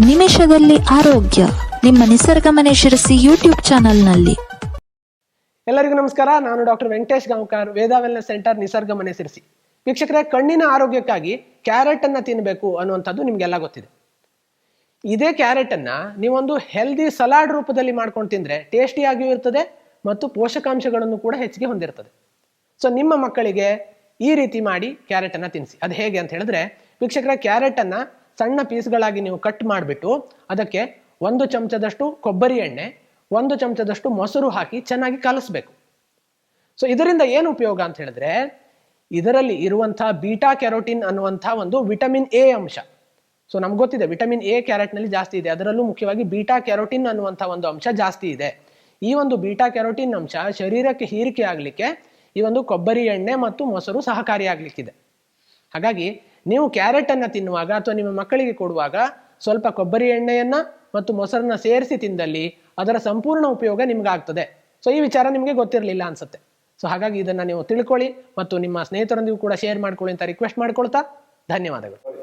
ನಿಮಿಷದಲ್ಲಿ ಆರೋಗ್ಯ ನಿಮ್ಮ ನಿಸರ್ಗ ಮನೆ ಶಿರಸಿ ಯೂಟ್ಯೂಬ್ ಚಾನೆಲ್ನಲ್ಲಿ. ಎಲ್ಲರಿಗೂ ನಮಸ್ಕಾರ. ನಾನು ಡಾಕ್ಟರ್ ವೆಂಕಟೇಶ್ ಗಾಂವ್ಕರ್, ವೇದ ವೆಲ್ನೆಸ್ ಸೆಂಟರ್, ನಿಸರ್ಗ ಮನೆ ಶಿರಸಿ. ವೀಕ್ಷಕರೇ, ಕಣ್ಣಿನ ಆರೋಗ್ಯಕ್ಕಾಗಿ ಕ್ಯಾರೆಟ್ ಅನ್ನ ತಿನ್ನಬೇಕು ಅನ್ನುವಂಥದ್ದು ನಿಮ್ಗೆಲ್ಲ ಗೊತ್ತಿದೆ. ಇದೇ ಕ್ಯಾರೆಟ್ ಅನ್ನ ನೀವೊಂದು ಹೆಲ್ದಿ ಸಲಾಡ್ ರೂಪದಲ್ಲಿ ಮಾಡ್ಕೊಂಡು ತಿಂದ್ರೆ ಟೇಸ್ಟಿಯಾಗಿಯೂ ಇರ್ತದೆ ಮತ್ತು ಪೋಷಕಾಂಶಗಳನ್ನು ಕೂಡ ಹೆಚ್ಚಿಗೆ ಹೊಂದಿರ್ತದೆ. ಸೊ ನಿಮ್ಮ ಮಕ್ಕಳಿಗೆ ಈ ರೀತಿ ಮಾಡಿ ಕ್ಯಾರೆಟ್ ಅನ್ನ ತಿನ್ನಿಸಿ. ಅದು ಹೇಗೆ ಅಂತ ಹೇಳಿದ್ರೆ, ವೀಕ್ಷಕರೇ, ಕ್ಯಾರೆಟ್ ಅನ್ನ ಸಣ್ಣ ಪೀಸ್ಗಳಾಗಿ ನೀವು ಕಟ್ ಮಾಡಿಬಿಟ್ಟು ಅದಕ್ಕೆ 1 ಚಮಚದಷ್ಟು ಕೊಬ್ಬರಿ ಎಣ್ಣೆ, 1 ಚಮಚದಷ್ಟು ಮೊಸರು ಹಾಕಿ ಚೆನ್ನಾಗಿ ಕಲಸಬೇಕು. ಸೊ ಇದರಿಂದ ಏನು ಉಪಯೋಗ ಅಂತ ಹೇಳಿದ್ರೆ, ಇದರಲ್ಲಿ ಇರುವಂತಹ ಬೀಟಾ ಕ್ಯಾರೋಟಿನ್ ಅನ್ನುವಂತಹ ಒಂದು ವಿಟಮಿನ್ ಎ ಅಂಶ. ಸೊ ನಮ್ಗೆ ಗೊತ್ತಿದೆ ವಿಟಮಿನ್ ಎ ಕ್ಯಾರೆಟ್ನಲ್ಲಿ ಜಾಸ್ತಿ ಇದೆ, ಅದರಲ್ಲೂ ಮುಖ್ಯವಾಗಿ ಬೀಟಾ ಕ್ಯಾರೋಟಿನ್ ಅನ್ನುವಂತಹ ಒಂದು ಅಂಶ ಜಾಸ್ತಿ ಇದೆ. ಈ ಒಂದು ಬೀಟಾ ಕ್ಯಾರೋಟಿನ್ ಅಂಶ ಶರೀರಕ್ಕೆ ಹೀರಿಕೆ ಆಗಲಿಕ್ಕೆ ಈ ಒಂದು ಕೊಬ್ಬರಿ ಎಣ್ಣೆ ಮತ್ತು ಮೊಸರು ಸಹಕಾರಿಯಾಗಲಿಕ್ಕಿದೆ. ಹಾಗಾಗಿ ನೀವು ಕ್ಯಾರೆಟ್ ಅನ್ನ ತಿನ್ನುವಾಗ ಅಥವಾ ನಿಮ್ಮ ಮಕ್ಕಳಿಗೆ ಕೊಡುವಾಗ ಸ್ವಲ್ಪ ಕೊಬ್ಬರಿ ಎಣ್ಣೆಯನ್ನ ಮತ್ತು ಮೊಸರನ್ನ ಸೇರಿಸಿ ತಿಂದಲ್ಲಿ ಅದರ ಸಂಪೂರ್ಣ ಉಪಯೋಗ ನಿಮ್ಗಾಗ್ತದೆ. ಸೊ ಈ ವಿಚಾರ ನಿಮಗೆ ಗೊತ್ತಿರಲಿಲ್ಲ ಅನ್ಸುತ್ತೆ. ಸೊ ಹಾಗಾಗಿ ಇದನ್ನ ನೀವು ತಿಳ್ಕೊಳ್ಳಿ ಮತ್ತು ನಿಮ್ಮ ಸ್ನೇಹಿತರೊಂದಿಗೂ ಕೂಡ ಶೇರ್ ಮಾಡ್ಕೊಳ್ಳಿ ಅಂತ ರಿಕ್ವೆಸ್ಟ್ ಮಾಡ್ಕೊಳ್ತಾ ಧನ್ಯವಾದಗಳು.